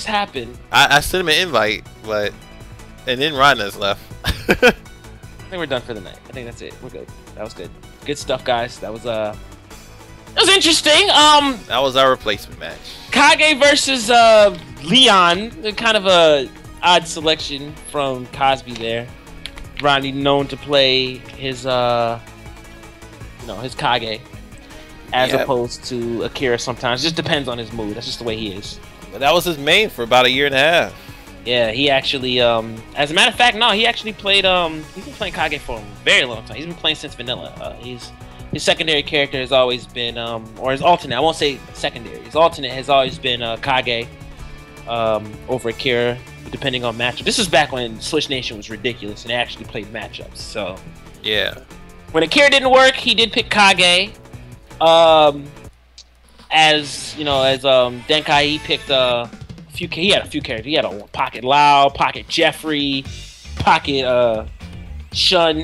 happened? I sent him an invite, and then Rodnutz left. I think we're done for the night. I think that's it. We're good. That was good. Good stuff, guys. That was interesting. That was our replacement match. Kage versus Leon. Kind of a odd selection from Cosby there. Ronnie known to play his his Kage as opposed to Akira sometimes. It just depends on his mood. That's just the way he is. But that was his main for about a year and a half. Yeah, he actually as a matter of fact, no, he actually played he's been playing Kage for a very long time. He's been playing since Vanilla. His secondary character has always been or his alternate, I won't say secondary. His alternate has always been Kage over Akira, depending on matchup. This is back when Switch Nation was ridiculous and they actually played matchups. So yeah. When Akira didn't work, he did pick Kage. As Denkai, he picked he had a few characters. He had a Pocket Lao, Pocket Jeffrey, Pocket Shun.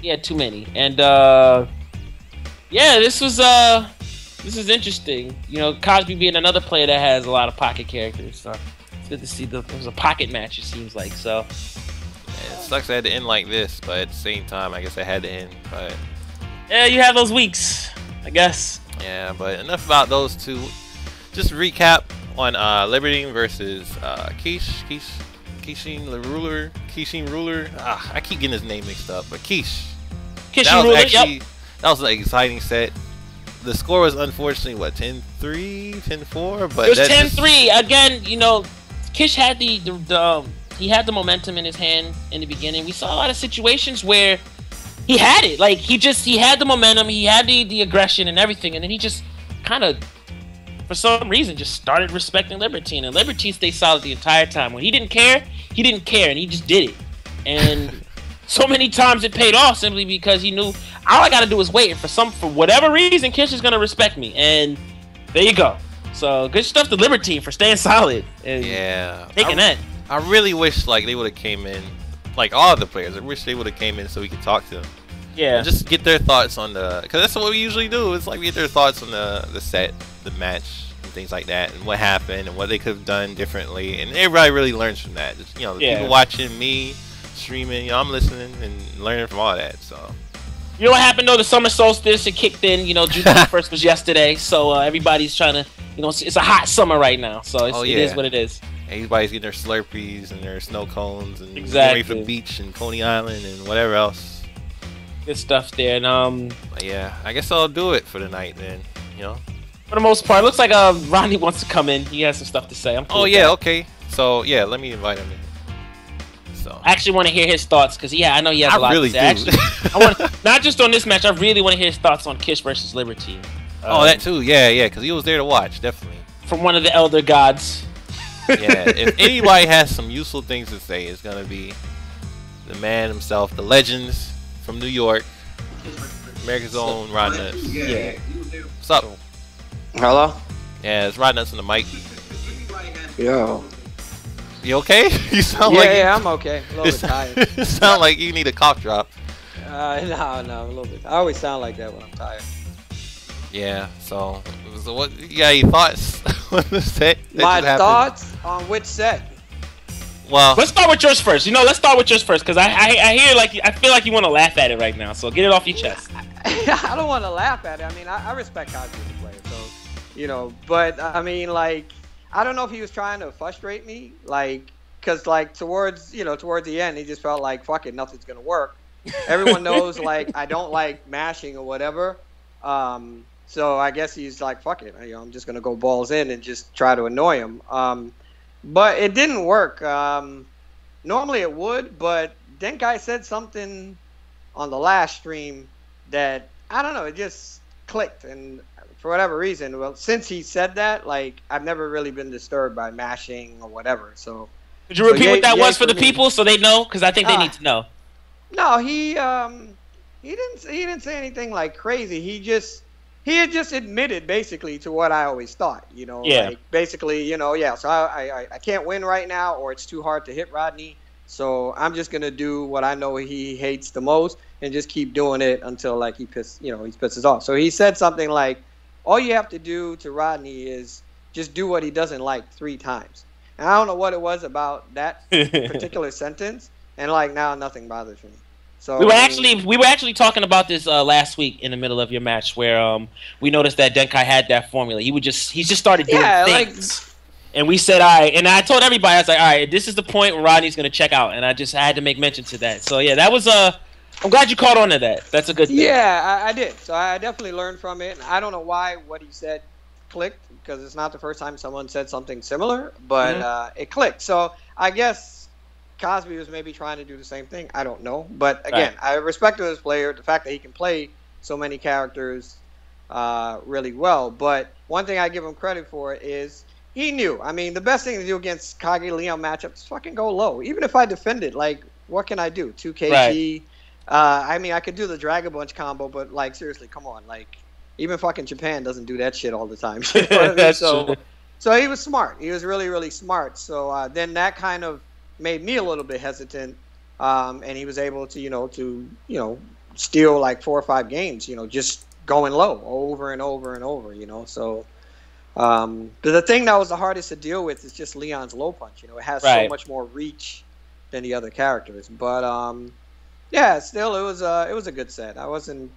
He had too many. And this is interesting. Cosby being another player that has a lot of pocket characters. So it's good to see there was a pocket match, it seems like. So yeah, it sucks I had to end like this, but at the same time I guess I had to end. But yeah, you have those weeks, I guess. Yeah, but enough about those two. Just recap on Liberty versus Kishin Ruler. I keep getting his name mixed up, but Kishin Ruler, yep. That was an exciting set. The score was unfortunately 10-3, 10-4, but it was 10-3 again. Kish had he had the momentum in his hand in the beginning. We saw a lot of situations where he had it, like he had the momentum, he had the aggression and everything, and then he just kind of, for some reason, just started respecting Libertine, and Libertine stayed solid the entire time. When he didn't care, and he just did it. And so many times it paid off simply because he knew all I got to do is wait, for whatever reason, Kish is gonna respect me, and there you go. So good stuff to Libertine for staying solid and taking that. I really wish they would have came in, all of the players. I wish they would have came in so we could talk to them. Yeah. And just get their thoughts on because that's what we usually do. It's we get their thoughts on the set, the match, and things like that, and what happened, and what they could have done differently. And everybody really learns from that. Just, the people watching me streaming, I'm listening and learning from all that. So. You know what happened though? The summer solstice, it kicked in. June 1st was yesterday, so everybody's trying to, it's a hot summer right now. So it is what it is. Everybody's getting their Slurpees and their snow cones and getting ready for the beach and Coney Island and whatever else. Good stuff there. And yeah, I guess I'll do it for the night then. For the most part, it looks like Ronnie wants to come in. He has some stuff to say. I'm cool with that. Okay. So yeah, let me invite him in. So I actually want to hear his thoughts because I know he has a lot to say. Actually, I want not just on this match. I really want to hear his thoughts on Kish versus Libertine. That too. Yeah, because he was there to watch, definitely. From one of the elder gods. Yeah, if anybody has some useful things to say, it's gonna be the man himself, the legends from New York, America's own Rodnutz. Yeah. What's up? Hello? Yeah, it's Rodnutz on the mic. Yo. You okay? You sound I'm okay. A little bit tired. You sound like you need a cough drop. No, a little bit. I always sound like that when I'm tired. Yeah, so what? You got any thoughts on the set? My thoughts on which set? Well, let's start with yours first. Let's start with yours first because I hear I feel like you want to laugh at it right now. So get it off your chest. I don't want to laugh at it. I mean, I respect Cosby as a player, so but I mean, I don't know if he was trying to frustrate me, because towards the end, he just felt like fuck it, nothing's gonna work. Everyone knows I don't like mashing or whatever. So I guess he's like, fuck it, I'm just gonna go balls in and just try to annoy him. But it didn't work. Normally it would, but Denkai said something on the last stream that I don't know, it just clicked, and for whatever reason, since he said that, I've never really been disturbed by mashing or whatever. So could you repeat what that was for the people so they know? Because I think they need to know. No, he didn't say anything crazy. He had just admitted basically to what I always thought, basically, so I can't win right now, or it's too hard to hit Rodney. So I'm just going to do what I know he hates the most and just keep doing it until he pisses off. So he said something like, all you have to do to Rodney is just do what he doesn't like 3 times. And I don't know what it was about that particular sentence, and like now nothing bothers me. So we were actually talking about this last week in the middle of your match, where we noticed that Denkai had that formula. He just started doing things. And we said, all right, and I told everybody, I was like, all right, this is the point where Rodney's going to check out, and I had to make mention to that. So, yeah, that was, I'm glad you caught on to that. That's a good thing. Yeah, I did. So I definitely learned from it. I don't know why what he said clicked, because it's not the first time someone said something similar, but it clicked. So I guess Cosby was maybe trying to do the same thing. I don't know. But, again, I respect this player, the fact that he can play so many characters really well. But one thing I give him credit for is he knew. I mean, the best thing to do against Kage Leon matchups is fucking go low. Even if I defend it, like, what can I do? 2 kg. Right. I mean, I could do the Dragon Punch combo, but, like, seriously, come on. Like, even fucking Japan doesn't do that shit all the time. You know what I mean? So he was smart. He was really, really smart. So then that kind of made me a little bit hesitant. And he was able to, steal, like, 4 or 5 games, just going low over and over and over, So but the thing that was the hardest to deal with is just Leon's low punch. It has so much more reach than the other characters. But yeah, still it was a good set. I wasn't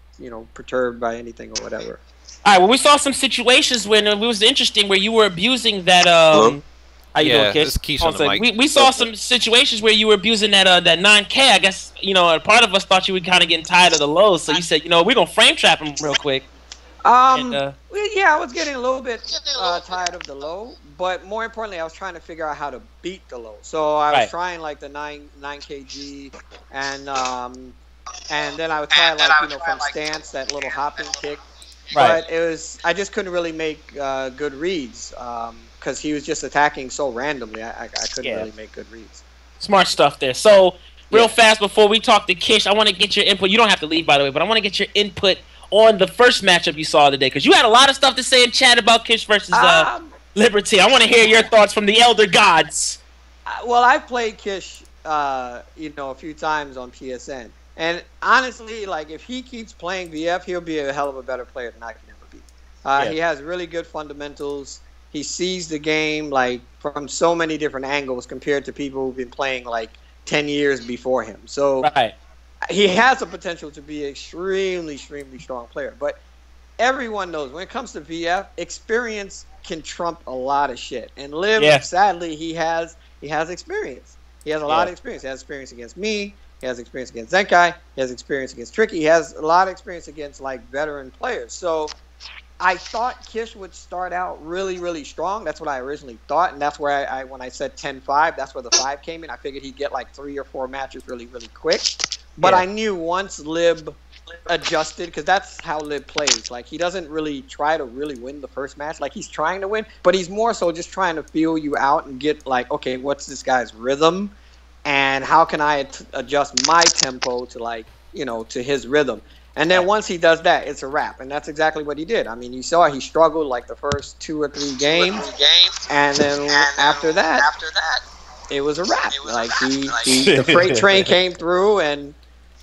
perturbed by anything or whatever. All right. Well, we saw some situations when it was interesting where you were abusing that. How you doing, kid? On the mic. We saw some situations where you were abusing that 9K. I guess part of us thought you were kind of getting tired of the lows, so you said, we're gonna frame trap him real quick. Yeah, I was getting a little bit tired of the low, but more importantly, I was trying to figure out how to beat the low. So I was trying like the 9 kg, and then I would try from stance that little hopping kick. But I just couldn't really make good reads because he was just attacking so randomly. I couldn't really make good reads. Smart stuff there. So real fast before we talk to Kish, I want to get your input. You don't have to leave, by the way, but I want to get your input on the first matchup you saw today, because you had a lot of stuff to say in chat about Kish versus Liberty. I want to hear your thoughts from the Elder Gods. Well, I've played Kish, a few times on PSN, and honestly, like if he keeps playing VF, he'll be a hell of a better player than I can ever be. He has really good fundamentals. He sees the game like from so many different angles compared to people who've been playing like 10 years before him. So. He has the potential to be an extremely, extremely strong player. But everyone knows when it comes to VF, experience can trump a lot of shit. And Liv, sadly, he has experience. He has a lot of experience. He has experience against me. He has experience against Zenkai. He has experience against Tricky. He has a lot of experience against like veteran players. So I thought Kish would start out really, really strong. That's what I originally thought. And that's where I when I said 10-5, that's where the 5 came in. I figured he'd get like 3 or 4 matches really, really quick. But I knew once Lib adjusted, because that's how Lib plays. Like, he doesn't really try to really win the first match. Like, he's trying to win, but he's more so just trying to feel you out and get, like, okay, what's this guy's rhythm? And how can I adjust my tempo to, like, to his rhythm? And then once he does that, it's a wrap. And that's exactly what he did. I mean, you saw he struggled, like, the first 2 or 3 games. And then after that, it was a wrap. Like, the freight train came through, and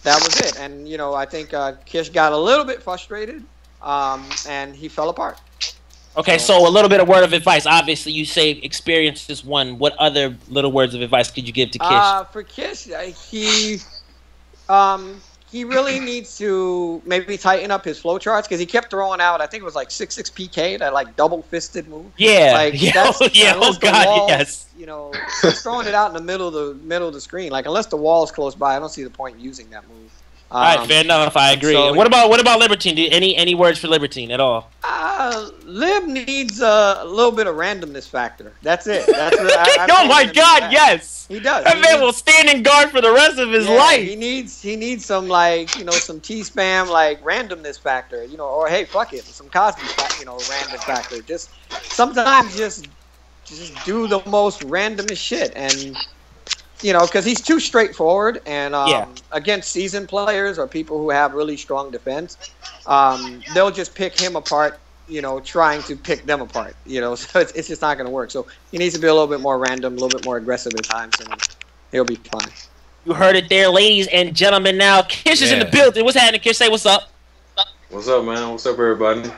that was it. And, I think Kish got a little bit frustrated, and he fell apart. Okay, so a little bit of word of advice. Obviously, you say experience is one. What other little words of advice could you give to Kish? For Kish, he really needs to maybe tighten up his flowcharts, because he kept throwing out, I think it was like 6-6 PK, that like double-fisted move. Yeah, like, oh God, walls, yes. He's throwing it out in the middle of the screen. Like, unless the wall's close by, I don't see the point in using that move. All right, fair enough. I agree. So, what about Libertine? Any words for Libertine at all? Lib needs a little bit of randomness factor. That's it. That's oh my God, yes. He does. That man will stand in guard for the rest of his life. He needs some like some T-spam like randomness factor. Or hey, fuck it, some Cosby random factor. Just sometimes just do the most randomest shit, and because he's too straightforward, and against seasoned players or people who have really strong defense, they'll just pick him apart, trying to pick them apart, so it's just not going to work. So he needs to be a little bit more random, a little bit more aggressive at times, and he'll be fine. You heard it there, ladies and gentlemen. Now, Kish is in the building. What's happening, Kish? Say what's up. What's up, man? What's up, everybody?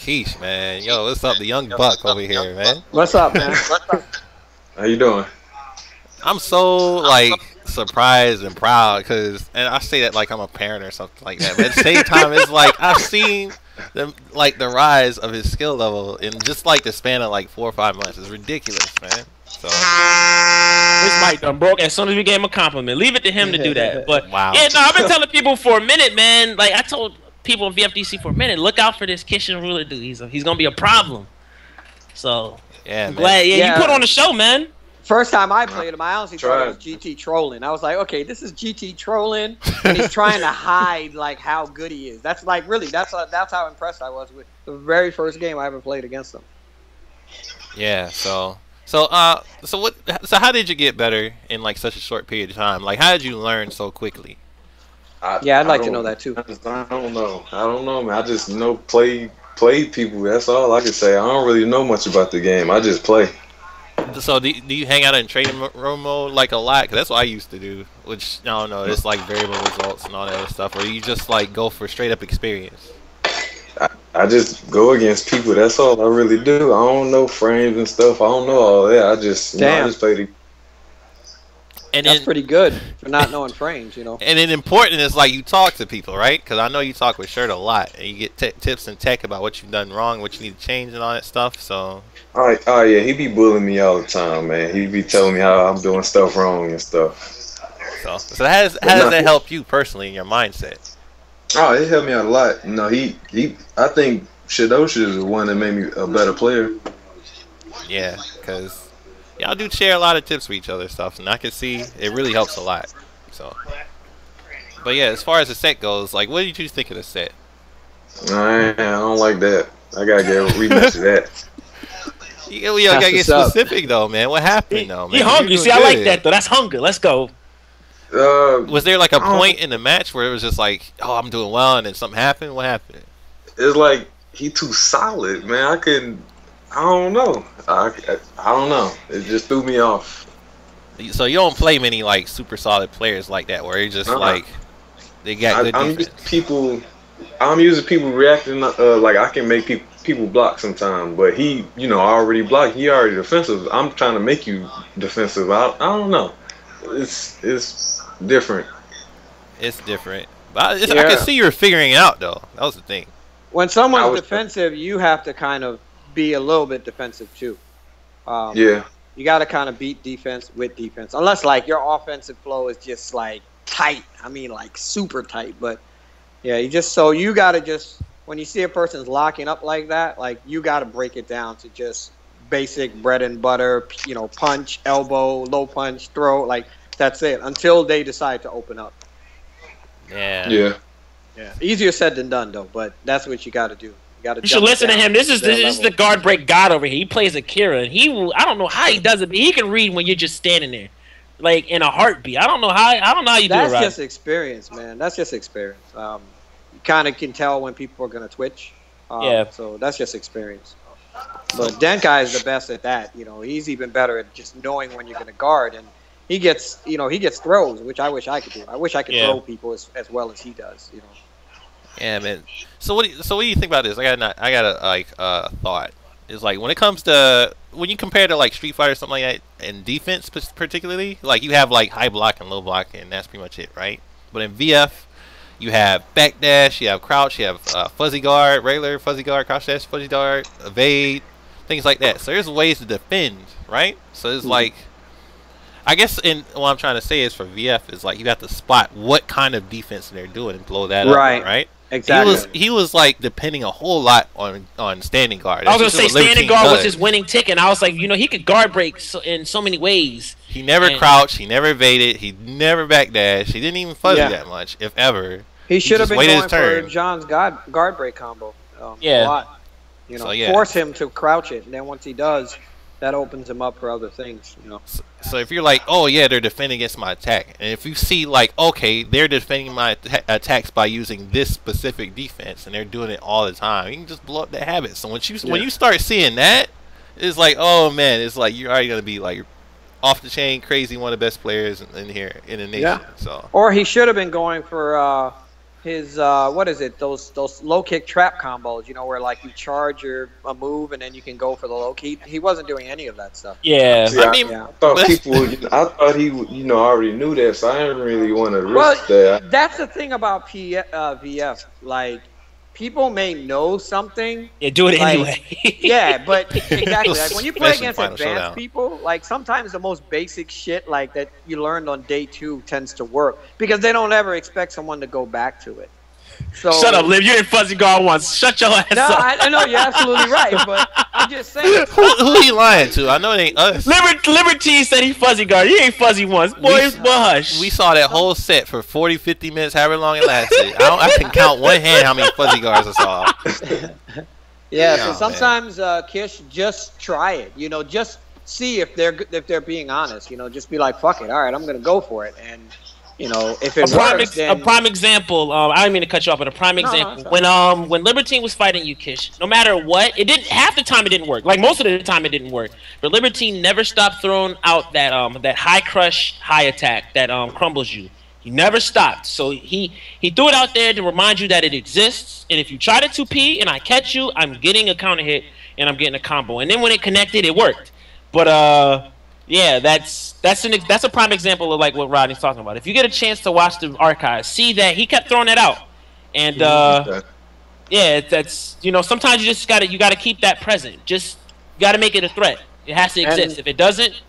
Keesh, man. Yo, what's up? The young buck over here, man. What's up, man? How you doing? I'm so like surprised and proud and I say that like I'm a parent or something like that. But at the same time, it's like I've seen the rise of his skill level in just like the span of like 4 or 5 months. It's ridiculous, man. So his mic done broke as soon as we gave him a compliment. Leave it to him to do that. But wow. Yeah, no, I've been telling people for a minute, man. Like I told people in VFDC for a minute, look out for this Kishin Ruler dude. He's gonna be a problem. So yeah, I'm glad. Yeah, you put on the show, man. First time I played him, I honestly thought it was GT trolling. I was like, okay, this is GT trolling, and he's trying to hide like how good he is. That's like really, that's how impressed I was with the very first game I ever played against him. Yeah. So how did you get better in like such a short period of time? Like, how did you learn so quickly? I'd like to know that too. I don't know, man. I just play people. That's all I can say. I don't really know much about the game. I just play. So do you hang out in training room mode like a lot? Cause that's what I used to do. Which I don't know. It's like variable results and all that other stuff. Or you just like go for straight up experience. I just go against people. That's all I really do. I don't know frames and stuff. I don't know all that. I just play the. And that's pretty good for not knowing frames, you know. And then important is like you talk to people, right? Because I know you talk with Shirt a lot, and you get tips and tech about what you've done wrong, what you need to change, and all that stuff. So. Oh yeah, he be bullying me all the time, man. He be telling me how I'm doing stuff wrong and stuff. So how does that help you personally in your mindset? Oh, it helped me out a lot. I think Shidosha is the one that made me a better player. Yeah, because y'all do share a lot of tips for each other stuff, and I can see it really helps a lot. So, but yeah, as far as the set goes, like, what did you think of the set? I don't like that. I gotta get a rematch of that. You gotta get specific though, man. What happened though, man? He hungry. See, I like that though. That's hunger. Let's go. Was there like a point in the match where it was just like, oh, I'm doing well, and then something happened? What happened? It's like he too solid, man. I don't know. I don't know. It just threw me off. So you don't play many like super solid players like that, where it's just like they got good defense. I'm using people reacting like I can make people block sometimes, but he, already blocked. He already defensive. I'm trying to make you defensive. I don't know. It's different. It's different. But I can see you're figuring it out though. That was the thing. When someone's defensive, you have to kind of be a little bit defensive too. Yeah. You got to kind of beat defense with defense, unless like your offensive flow is just like tight. I mean, like super tight. But yeah, you got to when you see a person's locking up like that, like you got to break it down to just basic bread and butter. Punch, elbow, low punch, throw. Like that's it until they decide to open up. Yeah. Yeah. Yeah. Easier said than done though, but that's what you got to do. You should listen to him. This is the guard break god over here. He plays Akira, and I don't know how he does it, but he can read when you're just standing there, like in a heartbeat. I don't know how you do it right. That's just experience, man. That's just experience. You kind of can tell when people are gonna twitch. So that's just experience. But Denkai is the best at that. He's even better at just knowing when you're gonna guard, and he gets throws, which I wish I could do. I wish I could throw people as well as he does. Yeah, man. So what do you think about this? I got a thought. It's like when it comes to when you compare to like Street Fighter or something like that, and defense particularly, like you have like high block and low block, and that's pretty much it, right? But in VF, you have backdash, you have crouch, you have fuzzy guard, regular fuzzy guard, crouch dash, fuzzy guard, evade, things like that. So there's ways to defend, right? So it's like, I guess what I'm trying to say is for VF is like you have to spot what kind of defense they're doing and blow that up, right? Exactly. He was like depending a whole lot on standing guard. I was gonna say standing guard was his winning ticket. And I was like, he could guard break in so many ways. He never crouched. He never evaded. He never backdashed. He didn't even fuzzy that much, if ever. He should have been going for John's guard break combo. A lot. Force him to crouch it, and then once he does, that opens him up for other things. So if you're like, oh yeah, they're defending against my attack, and if you see like, okay, they're defending my attacks by using this specific defense, and they're doing it all the time, you can just blow up that habit. So when you start seeing that, it's like, oh man, it's like you're already gonna be like off the chain, crazy, one of the best players in here in the nation. So or he should have been going for what is it? Those low kick trap combos, you know, where like you charge a move and then you can go for the low kick. He wasn't doing any of that stuff. Yeah, See, I thought I thought he, you know, already knew that, so I didn't really want to risk that. That's the thing about VF. Like, people may know something. Yeah, do it anyway. Yeah, but exactly. Like when you play against advanced people, like sometimes the most basic shit like that you learned on day 2 tends to work because they don't ever expect someone to go back to it. So, shut up, Liv. You didn't fuzzy guard once. Shut your ass up. I know you're absolutely right, but I'm just saying. Who he lying to? I know it ain't us. Liberty said he fuzzy guard. He ain't fuzzy once. Boy, hush. We saw that whole set for 40, 50 minutes, however long it lasted. I can count one hand how many fuzzy guards I saw. Yeah, so sometimes, Kish, just try it. You know, just see if they're being honest. You know, just be like, fuck it. All right, I'm going to go for it. And, you know, if it works, then... A prime example, I didn't mean to cut you off, but a prime example. When Libertine was fighting you, Kish, no matter what, half the time it didn't work. Like, most of the time it didn't work. But Libertine never stopped throwing out that high crush, high attack that crumbles you. He never stopped. So he threw it out there to remind you that it exists. And if you try to 2P and I catch you, I'm getting a counter hit and I'm getting a combo. And then when it connected, it worked. But yeah, that's a prime example of like what Rodney's talking about. If you get a chance to watch the archives, see that he kept throwing it out. And yeah, that's, you know, sometimes you just gotta keep that present. Just gotta make it a threat. It has to exist. If it doesn't,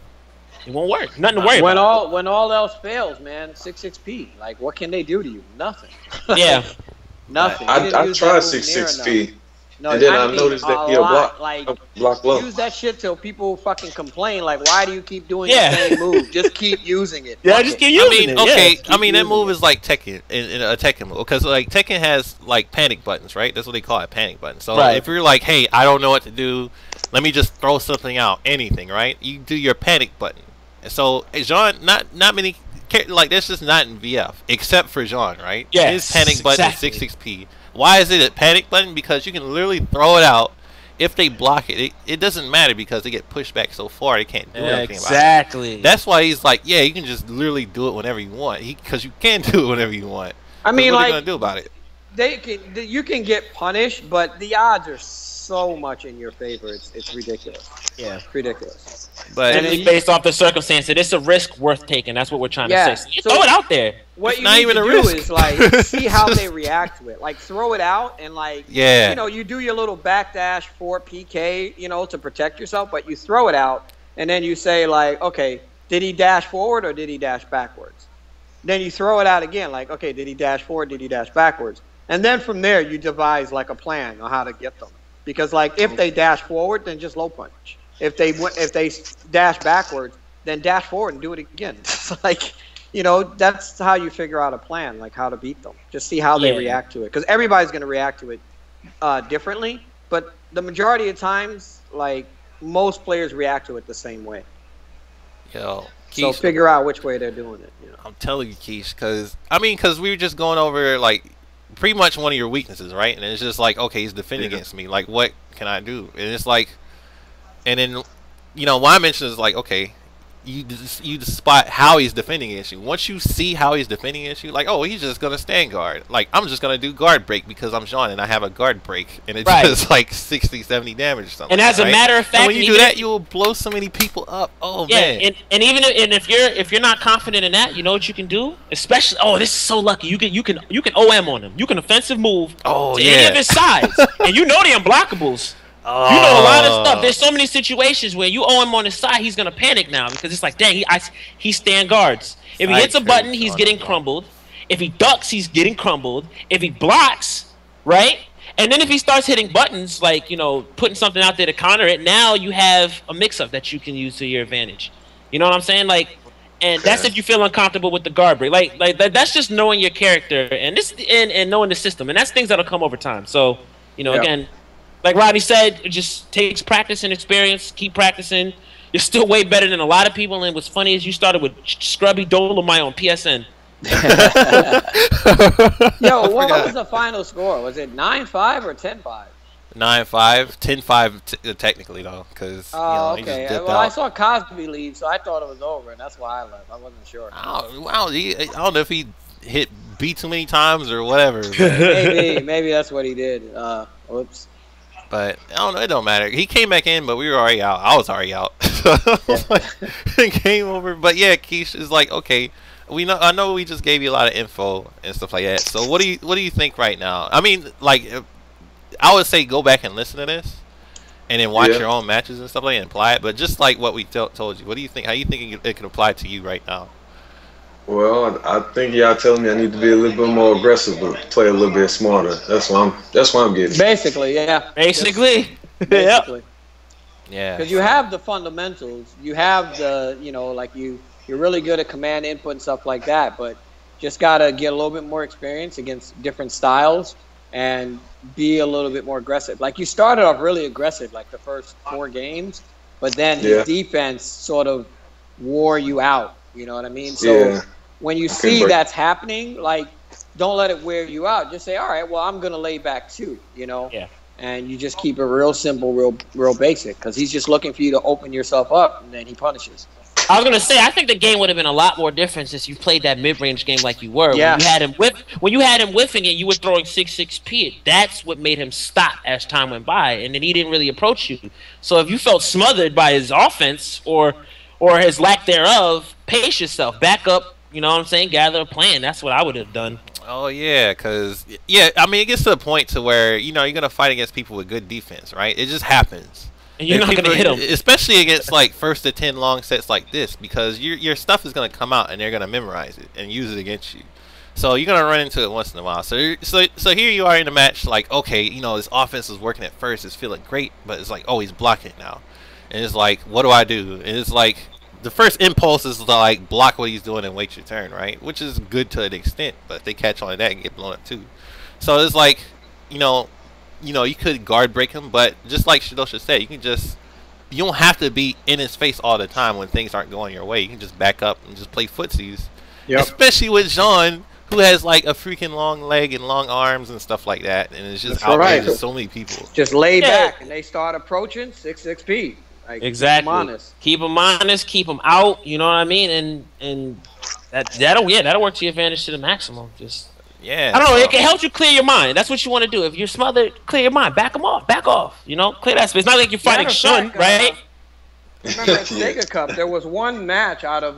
it won't work. Nothing to worry about. When all else fails, man, 6-6P. Like, what can they do to you? Nothing. Yeah. Nothing. I tried 6-6P. No, and then I noticed that he'll block low. Use that shit till people fucking complain. Like, why do you keep doing the same move? Just keep using it. Yeah, just keep using it. Okay, I mean, that move is like Tekken, in a Tekken move. Because, like, Tekken has, like, panic buttons, right? That's what they call it, panic buttons. So, if you're like, hey, I don't know what to do, let me just throw something out, anything, right? You do your panic button. So, Jean, not many, like, that's just not in VF, except for Jean, right? Yeah, his panic button is 6-6P. Why is it a panic button? Because you can literally throw it out. If they block it, it doesn't matter because they get pushed back so far they can't do anything about it. Exactly. That's why he's like, yeah, you can just literally do it whenever you want. Because you can do it whenever you want. I mean, what like, are you gonna do about it? You can get punished, but the odds are so much in your favor. It's ridiculous. Yeah, ridiculous. But based off the circumstances, it's a risk worth taking. That's what we're trying to say. So you throw it out there. What you need to do is like see how they react to it. Like throw it out and like you know, you do your little backdash 4 PK, you know, to protect yourself, but you throw it out and then you say like, okay, did he dash forward or did he dash backwards? Then you throw it out again, like, okay, did he dash forward, did he dash backwards? And then from there you devise like a plan on how to get them. Because like if they dash forward, then just low punch. If they dash backwards, then dash forward and do it again. Like, you know, that's how you figure out a plan, like how to beat them. Just see how they react to it, because everybody's going to react to it differently. But the majority of times, like most players react to it the same way. Yo, Keish, so figure out which way they're doing it. You know? I'm telling you, Keish, because we were just going over like pretty much one of your weaknesses, right? And it's just like, okay, he's defending against me. Like, what can I do? And it's like. And then, you know, what I mentioned is like, okay, you spot how he's defending against you. Once you see how he's defending against you, like, oh, he's just gonna stand guard. Like, I'm just gonna do guard break because I'm Jean and I have a guard break, and it's just like 60, 70 damage or something. And as a matter of fact, and when you do that, you will blow so many people up. Oh man. And even if you're not confident in that, you know what you can do? Especially, this is so lucky. You can OM on him. You can offensive move to any of his sides, and you know the unblockables. You know a lot of stuff. There's so many situations where you owe him on his side, he's gonna panic now because it's like, dang, he stand guards. If he hits a button, he's getting crumbled. If he ducks, he's getting crumbled. If he blocks, right? And then if he starts hitting buttons, like, you know, putting something out there to counter it, now you have a mix-up that you can use to your advantage. You know what I'm saying? Like, and that's if you feel uncomfortable with the guard break. Like that's just knowing your character and and knowing the system, and that's things that'll come over time. So, you know, again. Like Rodney said, it just takes practice and experience. Keep practicing. You're still way better than a lot of people. And what's funny is you started with Scrubby Dolomite on PSN. Yo, what was the final score? Was it 9-5 or 10-5? 9-5, 10-5 technically though, because he just dipped out. I saw Cosby leave, so I thought it was over, and that's why I left. I wasn't sure. I don't know if he hit beat too many times or whatever. Maybe that's what he did. Whoops. But I don't know. It don't matter. He came back in, but we were already out. I was already out. So game over. But yeah, Keish is like, okay, I know we just gave you a lot of info and stuff like that. So what do you think right now? I mean, like, I would say go back and listen to this, and then watch your own matches and stuff like that and apply it. But just like what we told you, what do you think? How you think it can apply to you right now? Well, I think y'all telling me I need to be a little bit more aggressive, but play a little bit smarter. That's what I'm getting. Basically, yeah. Basically. Yeah. Because you have the fundamentals. You have the, like you're really good at command input and stuff like that, but just got to get a little bit more experience against different styles and be a little bit more aggressive. Like you started off really aggressive, like the first 4 games, but then his defense sort of wore you out. You know what I mean? So when you see that's happening, like, don't let it wear you out. Just say, all right, well, I'm going to lay back too, Yeah. And you just keep it real simple, real basic, because he's just looking for you to open yourself up, and then he punishes. I was going to say, I think the game would have been a lot more different if you played that mid-range game like you were. Yeah. When you had him whiffing it, you were throwing 6-6P. That's what made him stop as time went by, and then he didn't really approach you. So if you felt smothered by his offense or his lack thereof, pace yourself, back up, you know what I'm saying, gather a plan. That's what I would have done. Oh, yeah, because, I mean, it gets to a point to where, you're going to fight against people with good defense, right? It just happens. And you're not going to hit them. Especially against, like, 1st to 10 long sets like this, because your stuff is going to come out, and they're going to memorize it and use it against you. So you're going to run into it once in a while. So here you are in a match, like, okay, this offense is working at first. It's feeling great, but it's like, oh, he's blocking it now. And it's like, what do I do? And it's like, the first impulse is to like block what he's doing and wait your turn, right? Which is good to an extent, but if they catch on to that and get blown up too. So it's like, you could guard break him, but just like Shidosha said, you don't have to be in his face all the time when things aren't going your way. You can just back up and just play footsies. Yep. Especially with Jean, who has like a freaking long leg and long arms and stuff like that, and it's just outrageous so many people. Just lay back and they start approaching 6-6P. Like, exactly. Keep them honest. Keep them out. You know what I mean? And that'll work to your advantage to the maximum. Just I don't know. It can help you clear your mind. That's what you want to do. If you're smothered, clear your mind. Back them off. Back off. Clear that space. It's not like you're fighting Shun, right? Remember at Sega Cup, there was one match out of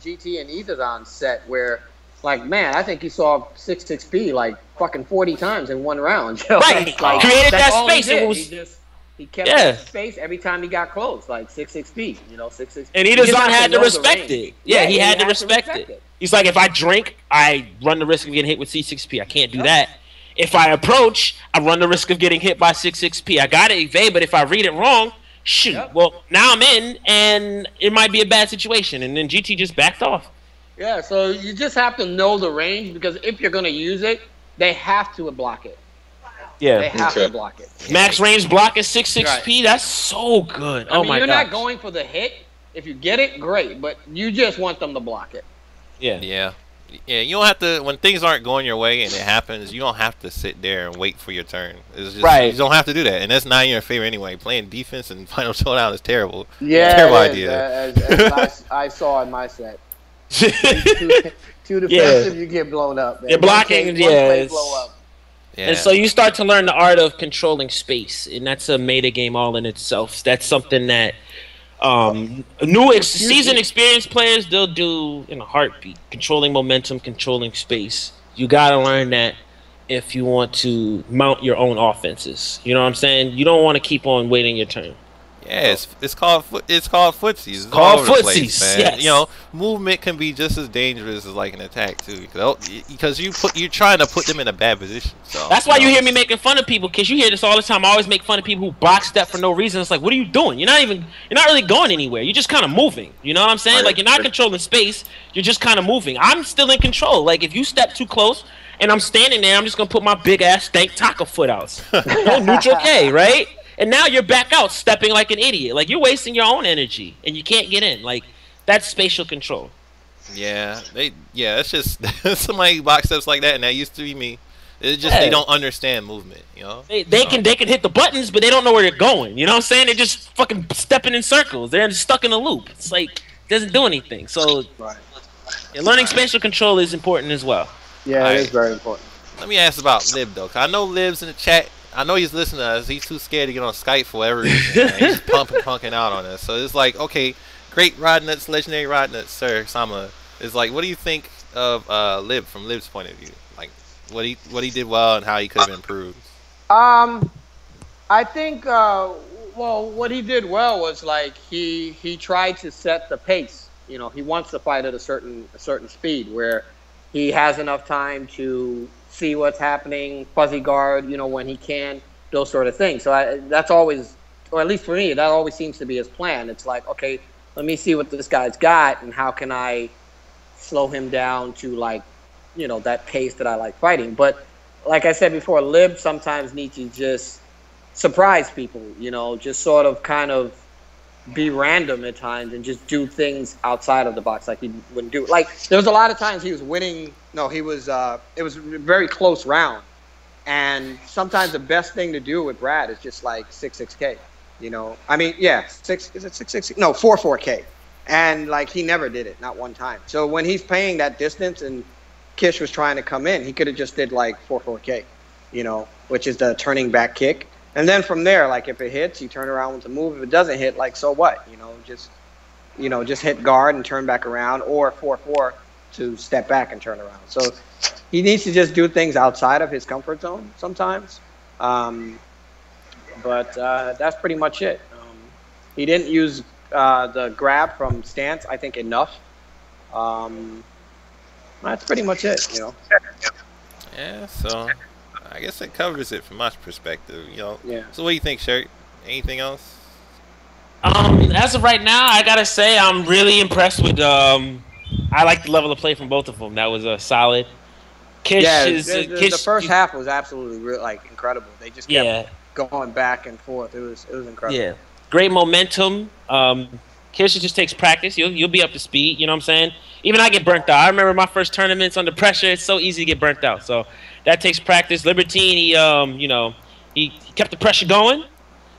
GT and Ethazon's set where, like, man, I think you saw 6-6P like fucking 40 times in one round. Right. Created that space. He kept that space every time he got close, like 6-6P, 6-6. And Ethazon had to respect it. Yeah, he had to respect it. He's like, if I drink, I run the risk of getting hit with C6P. I can't do that. If I approach, I run the risk of getting hit by 6-6P. I got to evade, but if I read it wrong, shoot. Yep. Well, now I'm in, and it might be a bad situation. And then GT just backed off. Yeah, so you just have to know the range, because if you're going to use it, they have to block it. Yeah, they have to block it. Max range block is 6-6P. Right. That's so good. I mean, you're not going for the hit. If you get it, great. But you just want them to block it. Yeah. You don't have to. When things aren't going your way and it happens, you don't have to sit there and wait for your turn. It's just, right. You don't have to do that, and that's not in your favor anyway. Playing defense in Final Showdown is terrible. Yeah, terrible idea. As I saw in my set. Too defensive, you get blown up. You're blocking. Blow up. Yeah. And so you start to learn the art of controlling space, and that's a meta game all in itself. That's something that seasoned experienced players, they'll do in a heartbeat. Controlling momentum, controlling space. You got to learn that if you want to mount your own offenses. You know what I'm saying? You don't want to keep on waiting your turn. Yeah, it's called footsies. It's called footsies. Yes. Movement can be just as dangerous as like an attack too, because you're trying to put them in a bad position. So that's why you hear me making fun of people, because you hear this all the time. I always make fun of people who block step for no reason. It's like, what are you doing? You're not really going anywhere. You're just kind of moving. You know what I'm saying? Right. Like, you're not controlling space. You're just kind of moving. I'm still in control. Like, if you step too close and I'm standing there, I'm just gonna put my big ass stank taco foot out. Neutral K, right? And now you're back out, stepping like an idiot. Like, you're wasting your own energy, and you can't get in. Like, that's spatial control. Yeah, it's just somebody box steps like that, and that used to be me. It's just they don't understand movement, They can hit the buttons, but they don't know where they're going. You know what I'm saying? They're just fucking stepping in circles. They're stuck in a loop. It's like, it doesn't do anything. So, learning spatial control is important as well. Yeah, it is very important. Let me ask about Lib though, 'cause I know Lib's in the chat. I know he's listening to us. He's too scared to get on Skype for whatever reason. Man. He's punking out on us. So it's like, okay, great Rodnutz, legendary Rodnutz, sir Sama. It's like, what do you think of Lib from Lib's point of view? Like, what he did well and how he could have improved. I think well, what he did well was like he tried to set the pace. You know, he wants to fight at a certain speed where he has enough time to see what's happening, fuzzy guard, you know, when he can, those sort of things. So that's always, or at least for me, that always seems to be his plan. It's like, okay, let me see what this guy's got and how can I slow him down to, like, you know, that pace that I like fighting. But like I said before, Lib sometimes needs to just surprise people, you know, just sort of kind of be random at times and just do things outside of the box like he wouldn't do. Like, there was a lot of times he was winning. No, it was a very close round. And sometimes the best thing to do with Brad is just like 6-6K, you know. I mean, yeah, is it 6-6? No, 4-4K. And like, he never did it, not one time. So when he's paying that distance and Kish was trying to come in, he could have just did like 4-4K, you know, which is the turning back kick. And then from there, like, if it hits, you turn around with the move. If it doesn't hit, like, so what? You know, just hit guard and turn back around, or 4-4 to step back and turn around. So he needs to just do things outside of his comfort zone sometimes. But that's pretty much it. He didn't use the grab from stance, I think, enough. That's pretty much it, you know. Yeah, so I guess that covers it from my perspective, you know. Yeah. So what do you think, Shirt? Anything else? As of right now, I gotta say I'm really impressed with. I like the level of play from both of them. That was a solid. Kish is the first half was absolutely like incredible. They just kept going back and forth. It was incredible. Yeah, great momentum. Kish just takes practice. You'll be up to speed. You know what I'm saying? Even I get burnt out. I remember my first tournaments under pressure. It's so easy to get burnt out. So that takes practice. Libertine, he kept the pressure going.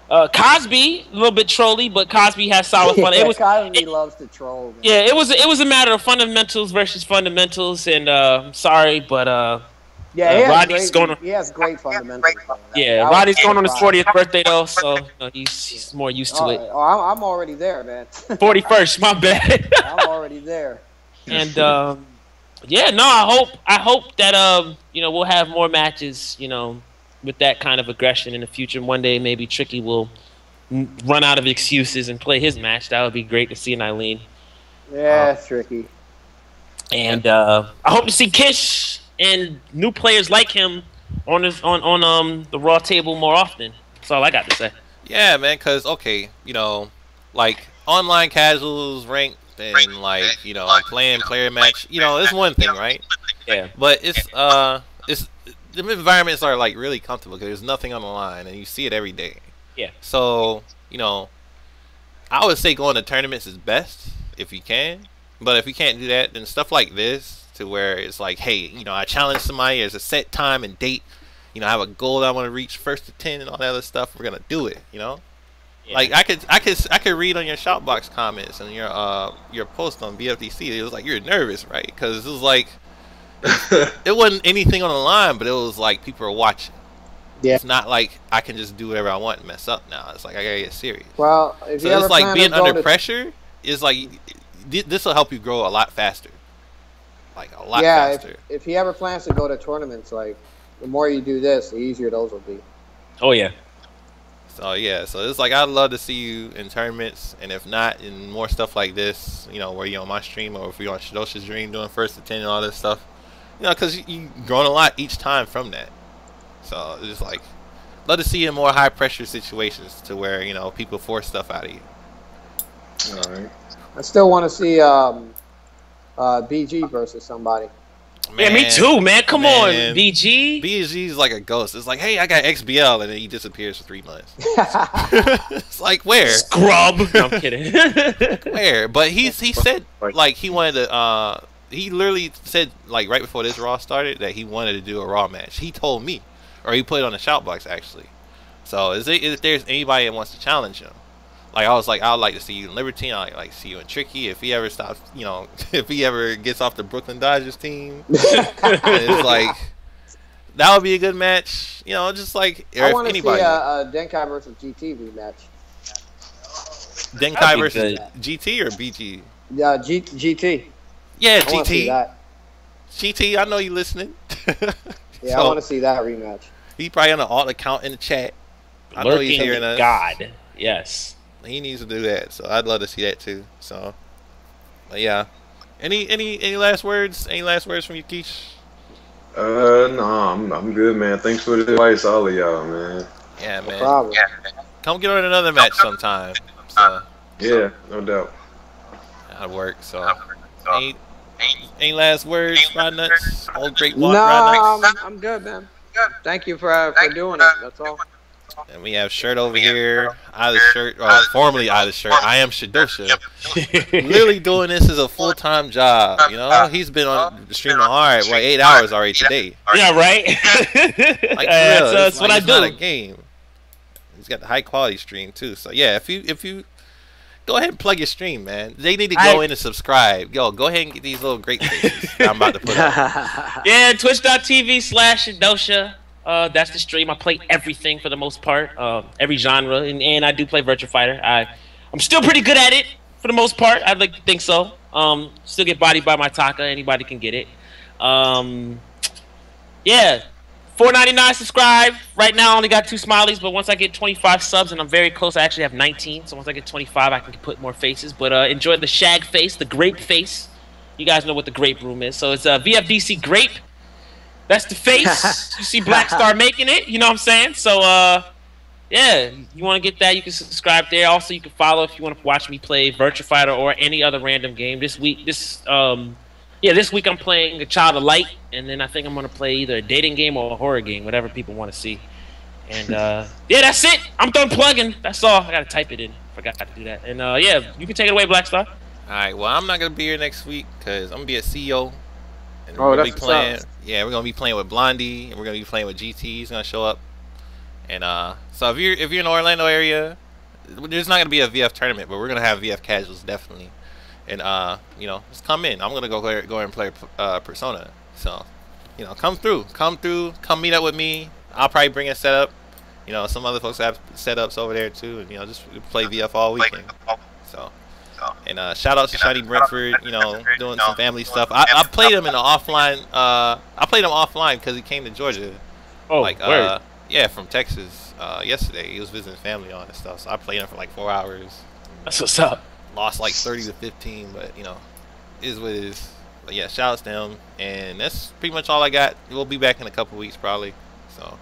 Cosby, a little bit trolly, but Cosby has solid fun. Cosby loves to troll. Man. Yeah, it was a matter of fundamentals versus fundamentals, and I'm sorry, but Rodney's he has great fundamentals. Yeah, Rodney's going on his 40th birthday though, so he's more used to it. Oh, I'm already there, man. 41st, my bad. I'm already there. And I hope that we'll have more matches, you know, with that kind of aggression in the future. One day maybe Tricky will run out of excuses and play his match. That would be great to see in Eileen. Yeah, Tricky. And I hope to see Kish and new players like him on the Raw table more often. That's all I got to say. Yeah, man, because, okay, you know, like, online casuals, ranked, and, like, you know, playing player match, you know, it's one thing, right? Yeah. But it's the environments are, like, really comfortable because there's nothing on the line, and you see it every day. Yeah. So, you know, I would say going to tournaments is best if you can. But if you can't do that, then stuff like this, to where it's like, hey, you know, I challenge somebody, there's a set time and date, you know, I have a goal that I want to reach first to 10 and all that other stuff, we're going to do it, you know? Yeah. Like, I could read on your Shoutbox comments and your post on BFDC, it was like, you're nervous, right? Because it was like, it wasn't anything on the line, but it was like people are watching. Yeah. It's not like I can just do whatever I want and mess up now. It's like I gotta get serious. Well, if so you it's like being under pressure is like this will help you grow a lot faster. Like a lot faster. Yeah, if he ever plans to go to tournaments, like the more you do this, the easier those will be. Oh yeah. So yeah, so it's like I'd love to see you in tournaments, and if not, in more stuff like this, you know, where you're on my stream or if you're on Shidosha's stream doing first to 10 and all this stuff. You know, because you've grown a lot each time from that. So it's just like, love to see you in more high pressure situations to where, you know, people force stuff out of you. All right. I still want to see BG versus somebody. Man, yeah, me too, man. Come on, BG. BG is like a ghost. It's like, hey, I got XBL, and then he disappears for 3 months. It's like, where? Scrub. No, I'm kidding. Where? But he said, like, he wanted to, he literally said, like, right before this Raw started, that he wanted to do a Raw match. He told me. Or he put it on the Shoutbox, actually. So, if there's anybody that wants to challenge him. Like I was like, I would like to see you in Liberty. I like to see you in Tricky. If he ever stops, you know, if he ever gets off the Brooklyn Dodgers team, it's like that would be a good match. You know, just like I want to see a Denkai versus GT rematch. Denkai versus GT or BG? Yeah, GT. Yeah, GT. GT, I know you listening. Yeah, so, I want to see that rematch. He probably on an alt account in the chat. I know he's hearing us. God, yes. He needs to do that, so I'd love to see that too. So, but yeah. Any last words? Any last words from you, Keish? No, I'm good, man. Thanks for the advice, all of y'all, man. Yeah, man. No problem. Come get on another match sometime. So. Yeah, no doubt. That'll work. So, any last words, Rodnutz? Old great walk, no, Rodnutz? I'm good, man. Thank you for doing it. That's all. And we have Shirt over here. Out of shirt, or formerly out of shirt. I am Shidosha. Literally doing this as a full-time job. You know, he's been on streaming hard, like 8 hours already today. Yeah, right. Like, that's what I do. It's not a game. He's got the high-quality stream too. So yeah, if you go ahead and plug your stream, man. They need to go in and subscribe. Yo, go ahead and get these little great faces I'm about to put up. Yeah, twitch.tv/Shidosha. That's the stream. I play everything for the most part, every genre, and I do play Virtua Fighter. I'm still pretty good at it for the most part. I'd like to think so. Still get bodied by my Taka. Anybody can get it. Yeah, $4.99 subscribe. Right now I only got 2 smileys, but once I get 25 subs, and I'm very close, I actually have 19. So once I get 25, I can put more faces. But enjoy the shag face, the grape face. You guys know what the grape room is. So it's VFDC grape. That's the face. You see Black Star making it. You know what I'm saying? So, yeah, you want to get that, you can subscribe there. Also, you can follow if you want to watch me play Virtua Fighter or any other random game. This week I'm playing A Child of Light, and then I think I'm going to play either a dating game or a horror game, whatever people want to see. And, yeah, that's it. I'm done plugging. That's all. I got to type it in. Forgot to do that. And, yeah, you can take it away, Black Star. All right, well, I'm not going to be here next week because I'm going to be at CEO. And we're gonna be playing. Yeah, we're gonna be playing with Blondie, and we're gonna be playing with GT. He's gonna show up, and so if you're in the Orlando area, there's not gonna be a VF tournament, but we're gonna have VF casuals definitely, and you know, just come in. I'm gonna go and play Persona. So, you know, come through, come meet up with me. I'll probably bring a setup. You know, some other folks have setups over there too, and you know, just play VF all weekend. So. And shout out to Shiny Brentford, you know, doing some family stuff. I played him in the offline. I played him offline because he came to Georgia. Oh, like yeah, from Texas yesterday. He was visiting family on and stuff. So I played him for like 4 hours. That's what's up. Lost like 30-15, but you know, it is what it is. But yeah, shout outs to him. And that's pretty much all I got. We'll be back in a couple weeks probably. So,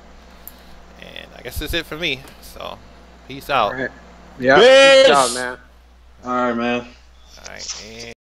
and I guess that's it for me. So, peace out. All right. Yeah, peace out, man. All right, man. All right, and